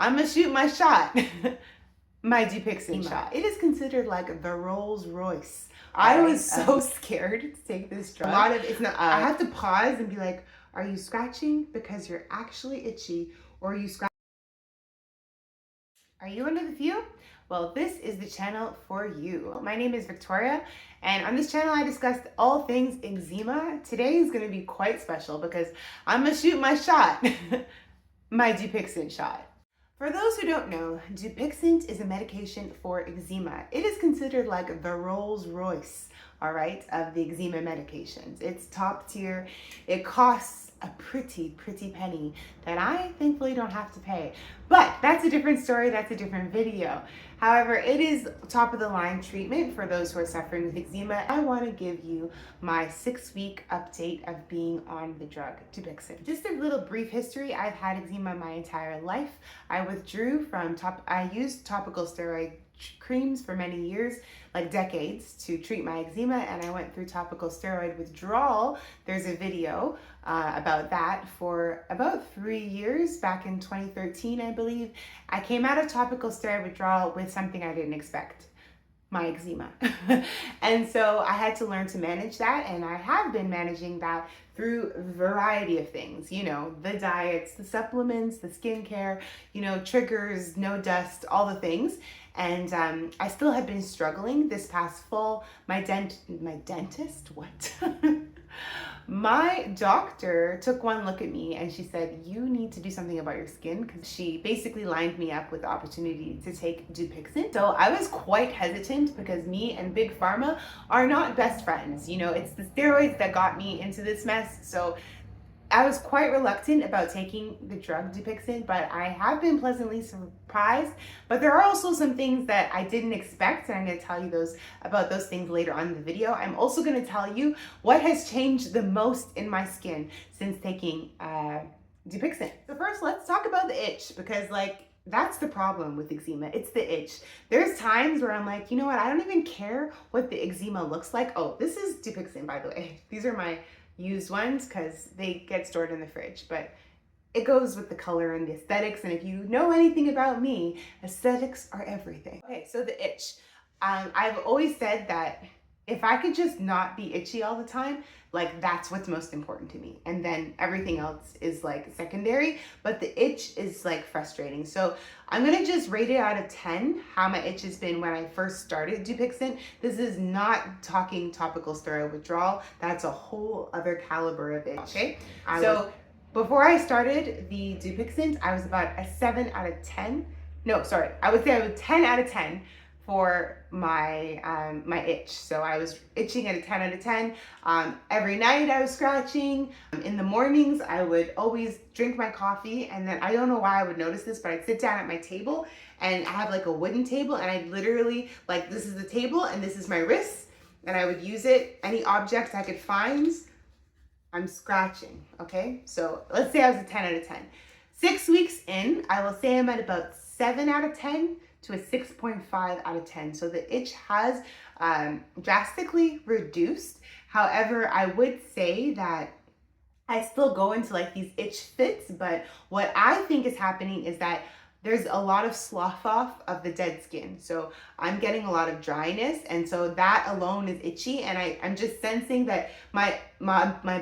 I'm gonna shoot my shot. My Dupixent shot. It is considered like the Rolls Royce. I was so scared to take this drug. A lot of it's not. I have to pause and be like, "Are you scratching because you're actually itchy, or are you scratching? Are you one of the few? Well, this is the channel for you. My name is Victoria, and on this channel I discuss all things eczema. Today is going to be quite special because I'm gonna shoot my shot, my Dupixent shot. For those who don't know, Dupixent is a medication for eczema. It is considered like the Rolls Royce, all right, of the eczema medications. It's top tier. It costs a pretty penny that I thankfully don't have to pay. But that's a different story, that's a different video. However, it is top of the line treatment for those who are suffering with eczema. I want to give you my 6-week update of being on the drug Dupixent. Just a little brief history. I've had eczema my entire life. I withdrew from I used topical steroid creams for many years, like decades, to treat my eczema, and I went through topical steroid withdrawal. There's a video about that for about 3 years, back in 2013, I believe. I came out of topical steroid withdrawal with something I didn't expect: my eczema. And so I had to learn to manage that, and I have been managing that through a variety of things, you know, the diets, the supplements, the skincare, you know, triggers, no dust, all the things. And I still have been struggling this past fall. My dentist, what? My doctor took one look at me and she said, "You need to do something about your skin," because she basically lined me up with the opportunity to take Dupixent. So I was quite hesitant because me and Big Pharma are not best friends. You know, it's the steroids that got me into this mess. So I was quite reluctant about taking the drug Dupixent, but I have been pleasantly surprised. But there are also some things that I didn't expect, and I'm going to tell you about those things later on in the video. I'm also going to tell you what has changed the most in my skin since taking Dupixent. So first, let's talk about the itch, because that's the problem with eczema. It's the itch. There's times where I'm like, you know what? I don't even care what the eczema looks like. Oh, this is Dupixent, by the way. These are my used ones because they get stored in the fridge, but it goes with the color and the aesthetics. And if you know anything about me, aesthetics are everything. Okay, so the itch. I've always said that if I could just not be itchy all the time, that's what's most important to me. And then everything else is secondary, but the itch is frustrating. So I'm gonna just rate it out of 10, how my itch has been when I first started Dupixent. This is not talking topical steroid withdrawal. That's a whole other caliber of itch, okay? Before I started the Dupixent, I was about a 7 out of 10. No, sorry, I would say I was 10 out of 10 for my my itch. So I was itching at a 10 out of 10. Every night I was scratching. In the mornings I would always drink my coffee, and then I don't know why I would notice this, but I'd sit down at my table, and I have a wooden table, and I'd literally this is the table and this is my wrist, and I would use it, any object I could find, I'm scratching, okay? So let's say I was a 10 out of 10. 6 weeks in, I will say I'm at about 7 out of 10 to a 6.5 out of 10. So the itch has drastically reduced. However, I would say that I still go into these itch fits, but what I think is happening is that there's a lot of slough off of the dead skin. So I'm getting a lot of dryness, and so that alone is itchy, and I'm just sensing that my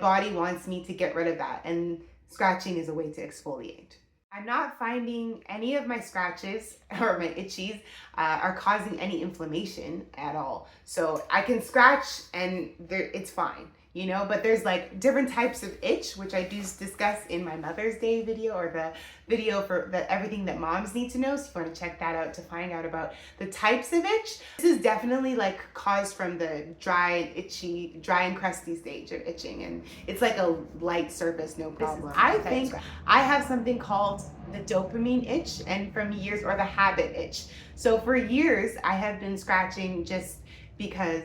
body wants me to get rid of that, and scratching is a way to exfoliate. I'm not finding any of my scratches or my itchies are causing any inflammation at all. So I can scratch and it's fine, you know, but there's different types of itch, which I do discuss in my Mother's Day video, or the video for everything that moms need to know. So if you want to check that out to find out about the types of itch. This is definitely caused from the dry and crusty stage of itching, and it's a light surface, no problem. I think I have something called the dopamine itch, and from years, or the habit itch. So for years I have been scratching just because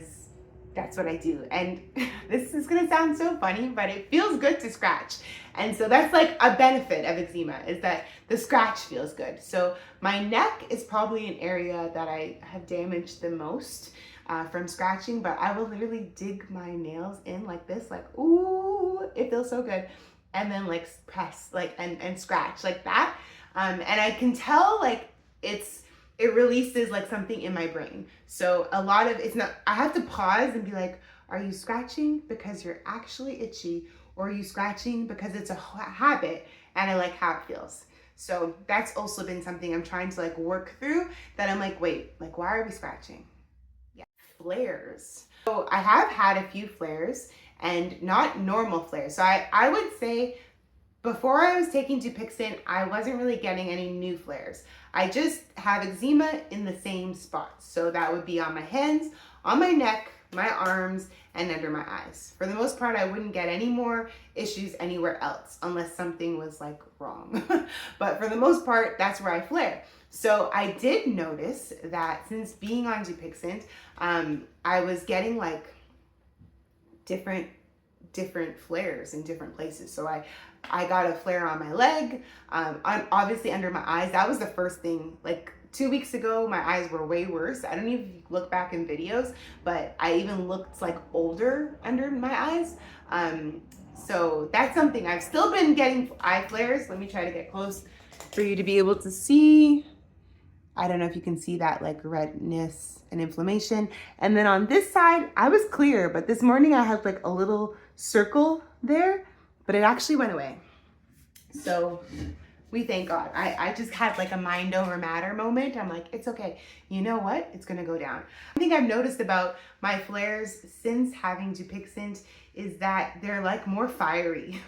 that's what I do. And this is gonna sound so funny, but it feels good to scratch. And so that's a benefit of eczema, is that the scratch feels good. So my neck is probably an area that I have damaged the most from scratching, but I will literally dig my nails in like this, ooh, it feels so good. And then press, and scratch like that. And I can tell like it releases like something in my brain. So a lot of it's not, I have to pause and be like, are you scratching because you're actually itchy, or are you scratching because it's a habit and I like how it feels? So that's also been something I'm trying to like work through, that I'm like, wait, like why are we scratching? Yeah. Flares. So I have had a few flares, and not normal flares. So I would say before I was taking Dupixent, I wasn't really getting any new flares. I just have eczema in the same spots. So that would be on my hands, on my neck, my arms, and under my eyes. For the most part, I wouldn't get any more issues anywhere else unless something was like wrong. But for the most part, that's where I flare. So I did notice that since being on Dupixent, I was getting like different flares in different places. So I got a flare on my leg, obviously under my eyes. That was the first thing. Like 2 weeks ago, my eyes were way worse. I don't even look back in videos, but I even looked like older under my eyes. So that's something. I've still been getting eye flares. Let me try to get close for you to be able to see. I don't know if you can see that like redness and inflammation. And then on this side, I was clear, but this morning I had like a little circle there, but it actually went away. So we thank God. I just had like a mind over matter moment. I'm like, it's okay. You know what? It's gonna go down. I think I've noticed about my flares since having Dupixent is that they're like more fiery.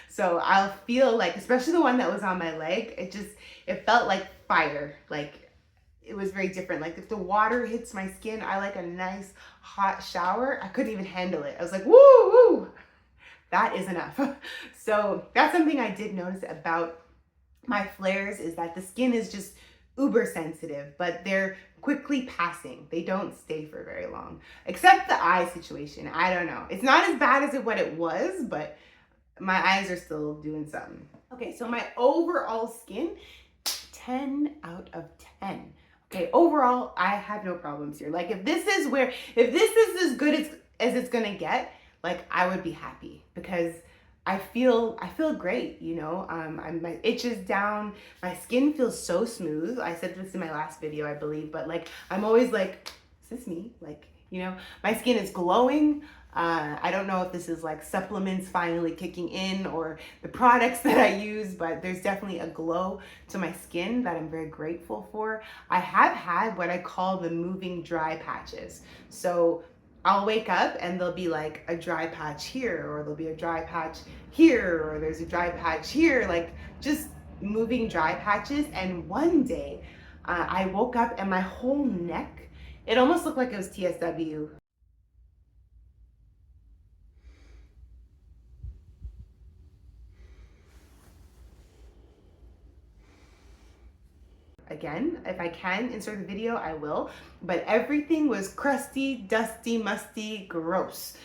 So I'll feel like, especially the one that was on my leg, it felt like fire. Like it was very different. Like if the water hits my skin, I like a nice hot shower. I couldn't even handle it. I was like, woo, woo, that is enough. So that's something I did notice about my flares, is that the skin is just uber sensitive, but they're quickly passing. They don't stay for very long, except the eye situation. I don't know. It's not as bad as what it was, but my eyes are still doing something. Okay, so my overall skin, 10 out of 10. Okay, overall, I have no problems here. Like if this is as good as it's gonna get, like I would be happy, because I feel great, you know. My itch is down, my skin feels so smooth. I said this in my last video, I believe, but like I'm always like, is this me? Like, you know, my skin is glowing. I don't know if this is like supplements finally kicking in or the products that I use, but there's definitely a glow to my skin that I'm very grateful for. I have had what I call the moving dry patches. So I'll wake up and there'll be like a dry patch here, or there'll be a dry patch here, or there's a dry patch here, like just moving dry patches. And one day I woke up and my whole neck, it almost looked like it was TSW. Again, if I can insert the video, I will, but everything was crusty, dusty, musty, gross.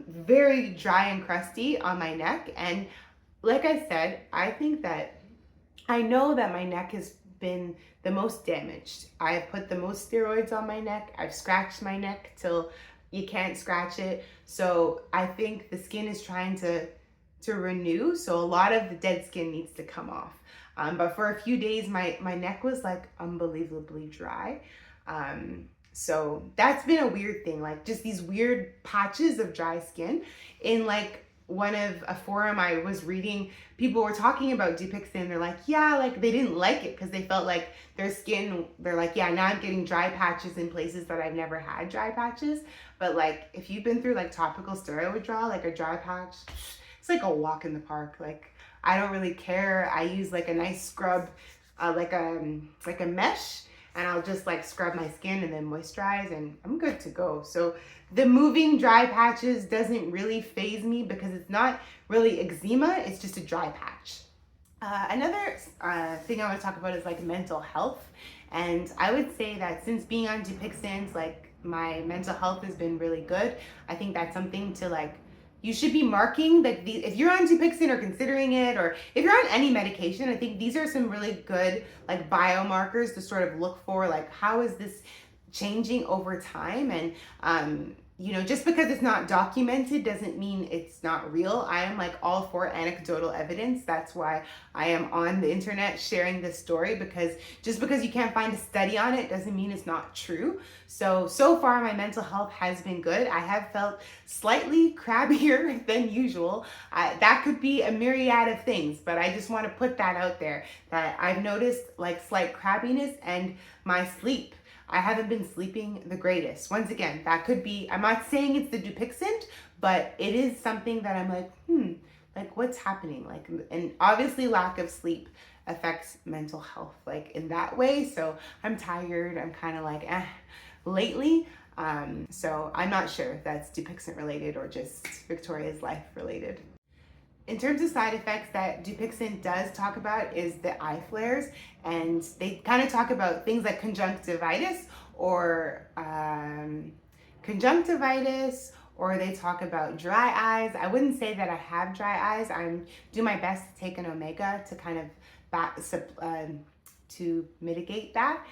Very dry and crusty on my neck. And like I said, I know that my neck has been the most damaged. I have put the most steroids on my neck. I've scratched my neck till you can't scratch it. So I think the skin is trying to renew. So a lot of the dead skin needs to come off. But for a few days, my neck was like unbelievably dry. So that's been a weird thing, like just these weird patches of dry skin. In like a forum I was reading, people were talking about Dupixent. They're like, yeah, like they didn't like it because they felt like their skin, they're like, yeah, now I'm getting dry patches in places that I've never had dry patches. But like, if you've been through like topical steroid withdrawal, like a dry patch, it's like a walk in the park. Like, I don't really care. I use like a nice scrub, like a mesh, and I'll just like scrub my skin and then moisturize, and I'm good to go. So the moving dry patches doesn't really faze me because it's not really eczema, it's just a dry patch. Another thing I want to talk about is like mental health. And I would say that since being on Dupixent, like my mental health has been really good. I think that's something to like, you should be marking that if you're on Dupixent or considering it, or if you're on any medication, I think these are some really good like biomarkers to sort of look for, like how is this changing over time. And just because it's not documented doesn't mean it's not real. I am like all for anecdotal evidence. That's why I am on the internet sharing this story, because just because you can't find a study on it doesn't mean it's not true. So far my mental health has been good. I have felt slightly crabbier than usual. That could be a myriad of things, but I just want to put that out there, that I've noticed like slight crabbiness, and my sleep. I haven't been sleeping the greatest. Once again, that could be, I'm not saying it's the Dupixent, but it is something that I'm like, like what's happening? Like, and obviously lack of sleep affects mental health like in that way. So I'm tired. I'm kind of like, lately. So I'm not sure if that's Dupixent related or just Victoria's life related. In terms of side effects that Dupixent does talk about is the eye flares, and they kind of talk about things like conjunctivitis, or they talk about dry eyes. I wouldn't say that I have dry eyes. I'm do my best to take an omega to kind of to mitigate that.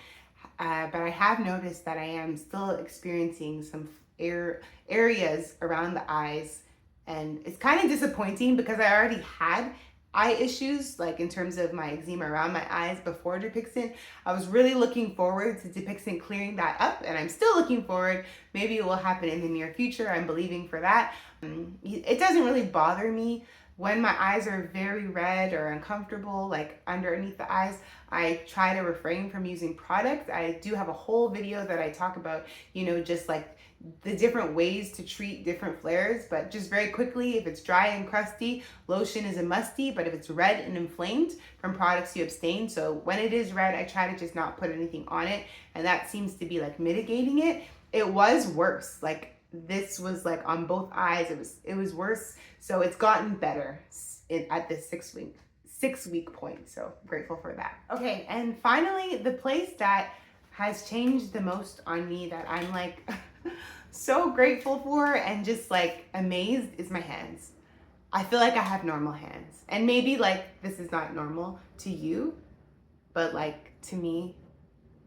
But I have noticed that I am still experiencing some areas around the eyes. And it's kind of disappointing because I already had eye issues, like in terms of my eczema around my eyes before Dupixent. I was really looking forward to Dupixent clearing that up, and I'm still looking forward. Maybe it will happen in the near future. I'm believing for that. It doesn't really bother me when my eyes are very red or uncomfortable, like underneath the eyes. I try to refrain from using product. I do have a whole video that I talk about, just like the different ways to treat different flares. But just very quickly, if it's dry and crusty, lotion is a musty. But if it's red and inflamed, from products you abstain. So when it is red, I try to just not put anything on it, and that seems to be like mitigating it. It was worse, like this was like on both eyes, it was worse. So it's gotten better at this 6-week point, so I'm grateful for that. Okay, and finally, the place that has changed the most on me, that I'm like so grateful for and just like amazed, is my hands. I feel like I have normal hands, and maybe like this is not normal to you, but like to me,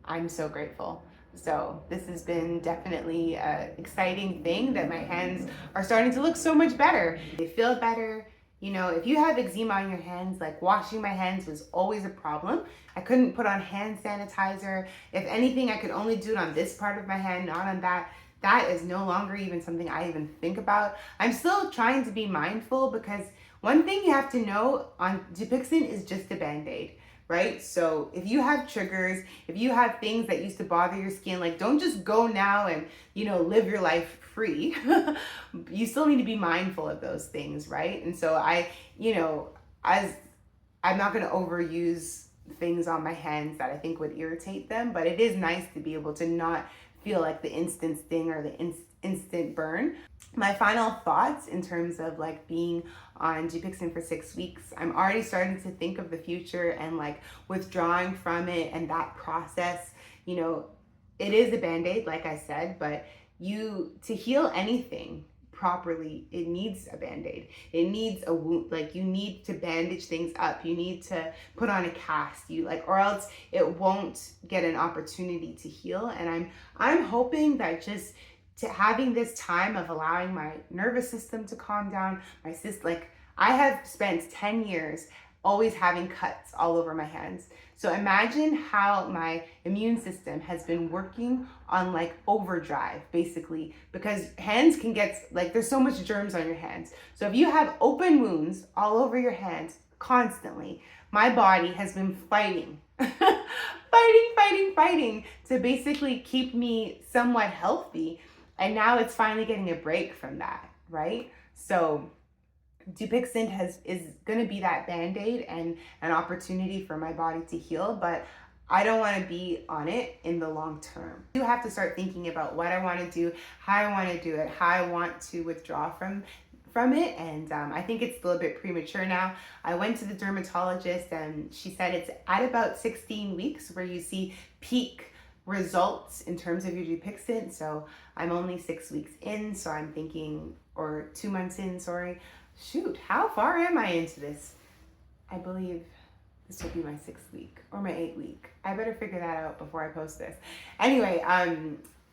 I'm so grateful. So this has been definitely an exciting thing, that my hands are starting to look so much better. They feel better. If you have eczema on your hands, like washing my hands was always a problem. I couldn't put on hand sanitizer. If anything, I could only do it on this part of my hand, not on that. That is no longer even something I even think about. I'm still trying to be mindful, because one thing you have to know on Dupixent is just a Band-Aid. Right? So if you have triggers, if you have things that used to bother your skin, like don't just go now and, live your life free. You still need to be mindful of those things, right? And so I'm not going to overuse things on my hands that I think would irritate them, but it is nice to be able to not feel like the instant sting or the instant burn. My final thoughts in terms of like being on Dupixent for 6 weeks, I'm already starting to think of the future and like withdrawing from it and that process. It is a Band-Aid, like I said, but to heal anything properly, it needs a Band-Aid. It needs a wound, like you need to bandage things up. You need to put on a cast, or else it won't get an opportunity to heal. And I'm hoping that just to having this time of allowing my nervous system to calm down, I have spent 10 years always having cuts all over my hands. So imagine how my immune system has been working on like overdrive, basically, because hands can get there's so much germs on your hands. So if you have open wounds all over your hands constantly, my body has been fighting to basically keep me somewhat healthy. And now it's finally getting a break from that, right? So Dupixent is going to be that Band-Aid and an opportunity for my body to heal, but I don't want to be on it in the long term. I do have to start thinking about what I want to do, how I want to do it, how I want to withdraw from it, and I think it's still a bit premature now. I went to the dermatologist and she said it's at about 16 weeks where you see peak results in terms of your Dupixent. So I'm only 6 weeks in, so I'm thinking, or 2 months in, sorry. Shoot, how far am I into this? I believe this will be my 6th week or my 8th week. I better figure that out before I post this. Anyway,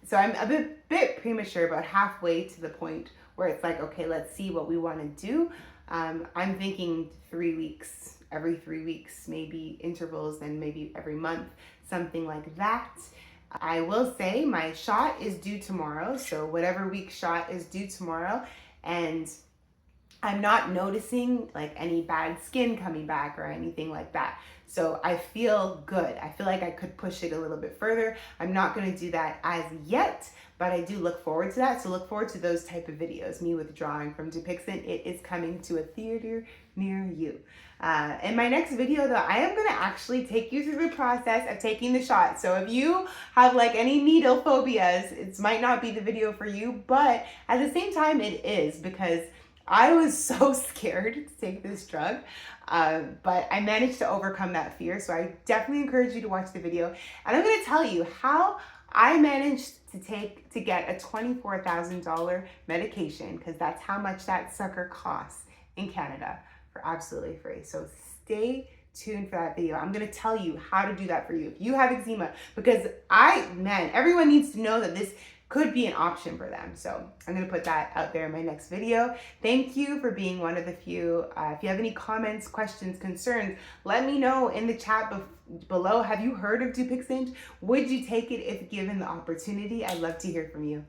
So I'm a bit premature, about halfway to the point where it's like, okay, let's see what we want to do. I'm thinking 3 weeks, every 3 weeks, maybe intervals, then maybe every month, something like that. I will say my shot is due tomorrow. So whatever week shot is due tomorrow. And I'm not noticing like any bad skin coming back or anything like that. So I feel good. I feel like I could push it a little bit further. I'm not going to do that as yet, but I do look forward to that. So look forward to those type of videos, me withdrawing from Dupixent. It is coming to a theater near you. In my next video though, I am going to actually take you through the process of taking the shot. So if you have like any needle phobias, it might not be the video for you, but at the same time it is, because I was so scared to take this drug, but I managed to overcome that fear. So I definitely encourage you to watch the video. And I'm going to tell you how I managed to get a $24,000 medication, because that's how much that sucker costs in Canada, for absolutely free. So stay tuned for that video. I'm going to tell you how to do that for you if you have eczema, because everyone needs to know that this could be an option for them. So I'm going to put that out there in my next video. Thank you for being one of the few. If you have any comments, questions, concerns, let me know in the chat below. Have you heard of Dupixent? Would you take it if given the opportunity? I'd love to hear from you.